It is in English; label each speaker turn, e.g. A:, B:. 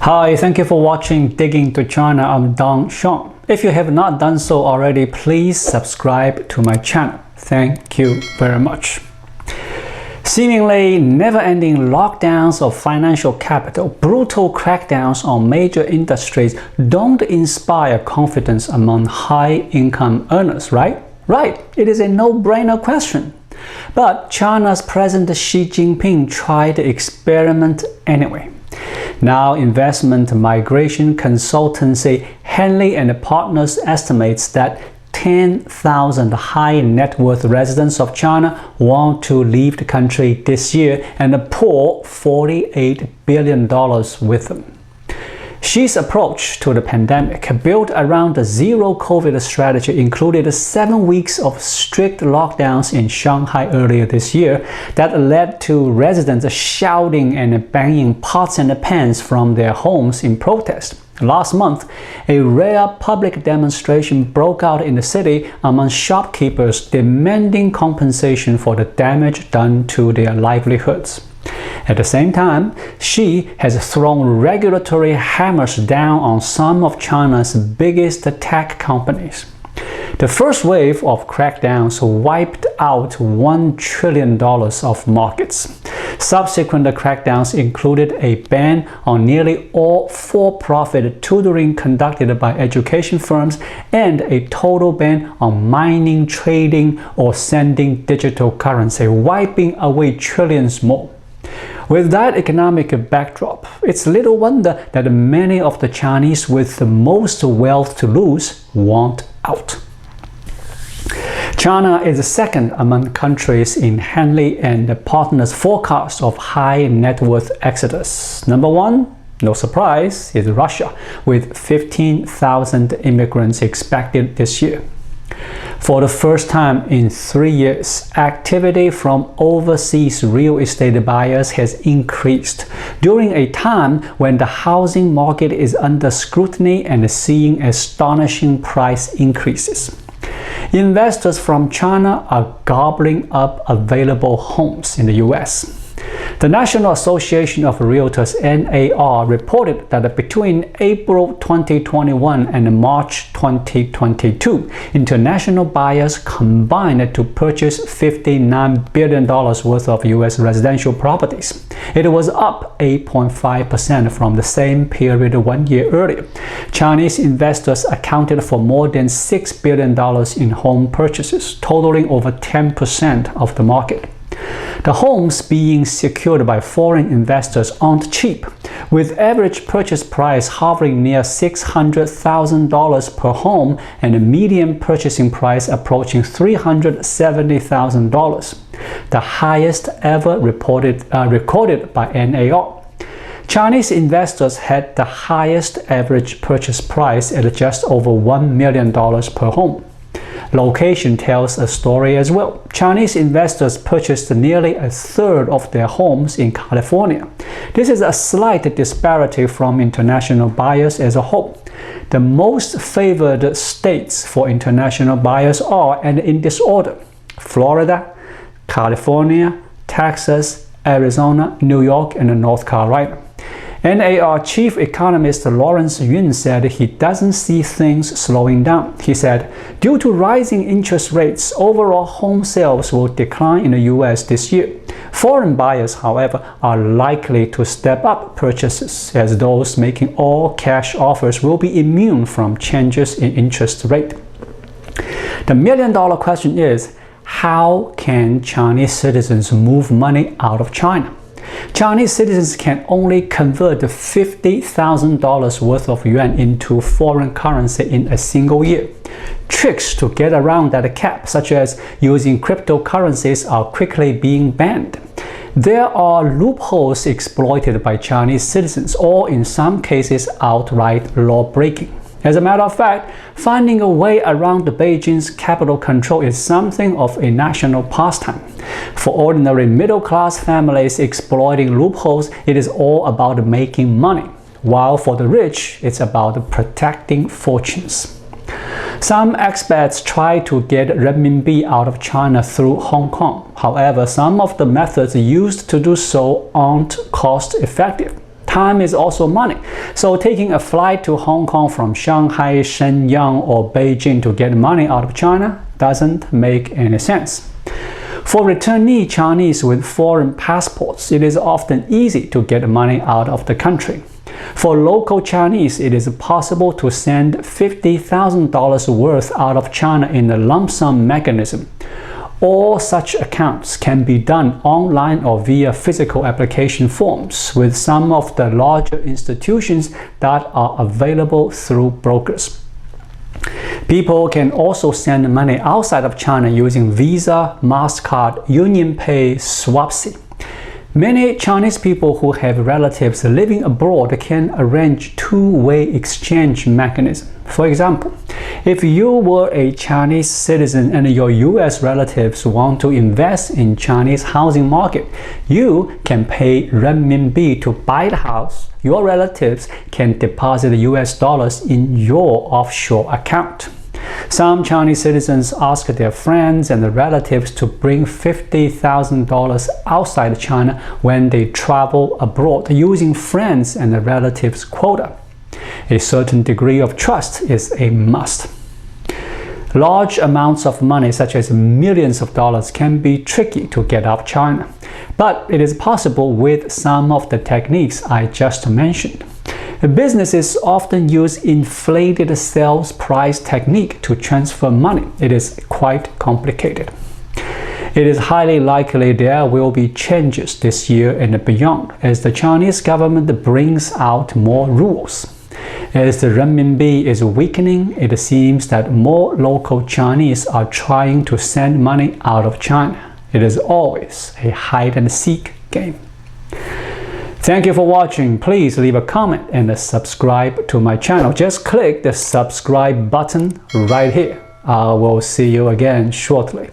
A: Hi, thank you for watching Digging to China. I'm Dong Sean. If you have not done so already, please subscribe to my channel. Thank you very much. Seemingly never-ending lockdowns of financial capital, brutal crackdowns on major industries don't inspire confidence among high-income earners, right? Right, it is a no-brainer question. But China's President Xi Jinping tried the experiment anyway. Now, investment migration consultancy Henley Partners estimates that 10,000 high net worth residents of China want to leave the country this year and pour $48 billion with them. Xi's approach to the pandemic, built around the zero-COVID strategy, included 7 weeks of strict lockdowns in Shanghai earlier this year that led to residents shouting and banging pots and pans from their homes in protest. Last month, a rare public demonstration broke out in the city among shopkeepers demanding compensation for the damage done to their livelihoods. At the same time, Xi has thrown regulatory hammers down on some of China's biggest tech companies. The first wave of crackdowns wiped out $1 trillion of markets. Subsequent crackdowns included a ban on nearly all for-profit tutoring conducted by education firms and a total ban on mining, trading, or sending digital currency, wiping away trillions more. With that economic backdrop, it's little wonder that many of the Chinese with the most wealth to lose want out. China is second among countries in Henley Partners' forecast of high net worth exodus. Number one, no surprise, is Russia, with 15,000 immigrants expected this year. For the first time in 3 years, activity from overseas real estate buyers has increased during a time when the housing market is under scrutiny and seeing astonishing price increases. Investors from China are gobbling up available homes in the US. The National Association of Realtors (NAR) reported that between April 2021 and March 2022, international buyers combined to purchase $59 billion worth of US residential properties. It was up 8.5% from the same period 1 year earlier. Chinese investors accounted for more than $6 billion in home purchases, totaling over 10% of the market. The homes being secured by foreign investors aren't cheap, with average purchase price hovering near $600,000 per home and a median purchasing price approaching $370,000, the highest ever recorded by NAR. Chinese investors had the highest average purchase price at just over $1 million per home. Location tells a story as well. Chinese investors purchased nearly a third of their homes in California. This is a slight disparity from international buyers as a whole. The most favored states for international buyers are, and in this order, Florida, California, Texas, Arizona, New York, and North Carolina. NAR chief economist Lawrence Yun said he doesn't see things slowing down. He said, due to rising interest rates, overall home sales will decline in the US this year. Foreign buyers, however, are likely to step up purchases, as those making all cash offers will be immune from changes in interest rate. The million-dollar question is, how can Chinese citizens move money out of China? Chinese citizens can only convert $50,000 worth of yuan into foreign currency in a single year. Tricks to get around that cap, such as using cryptocurrencies, are quickly being banned. There are loopholes exploited by Chinese citizens, or in some cases outright law-breaking. As a matter of fact, finding a way around Beijing's capital control is something of a national pastime. For ordinary middle-class families exploiting loopholes, it is all about making money, while for the rich, it's about protecting fortunes. Some expats try to get renminbi out of China through Hong Kong. However, some of the methods used to do so aren't cost-effective. Time is also money. So taking a flight to Hong Kong from Shanghai, Shenyang, or Beijing to get money out of China doesn't make any sense. For returnee Chinese with foreign passports, it is often easy to get money out of the country. For local Chinese, it is possible to send $50,000 worth out of China in a lump sum mechanism. All such accounts can be done online or via physical application forms with some of the larger institutions that are available through brokers. People can also send money outside of China using Visa, MasterCard, UnionPay, Swapsy. Many Chinese people who have relatives living abroad can arrange two-way exchange mechanism. For example, if you were a Chinese citizen and your US relatives want to invest in Chinese housing market, you can pay renminbi to buy the house. Your relatives can deposit US dollars in your offshore account. Some Chinese citizens ask their friends and relatives to bring $50,000 outside China when they travel abroad using friends and relatives' quota. A certain degree of trust is a must. Large amounts of money, such as millions of dollars, can be tricky to get out of China, but it is possible with some of the techniques I just mentioned. Businesses often use inflated sales price technique to transfer money. It is quite complicated. It is highly likely there will be changes this year and beyond as the Chinese government brings out more rules. As the renminbi is weakening, it seems that more local Chinese are trying to send money out of China. It is always a hide-and-seek game. Thank you for watching. Please leave a comment and subscribe to my channel. Just click the subscribe button right here. I will see you again shortly.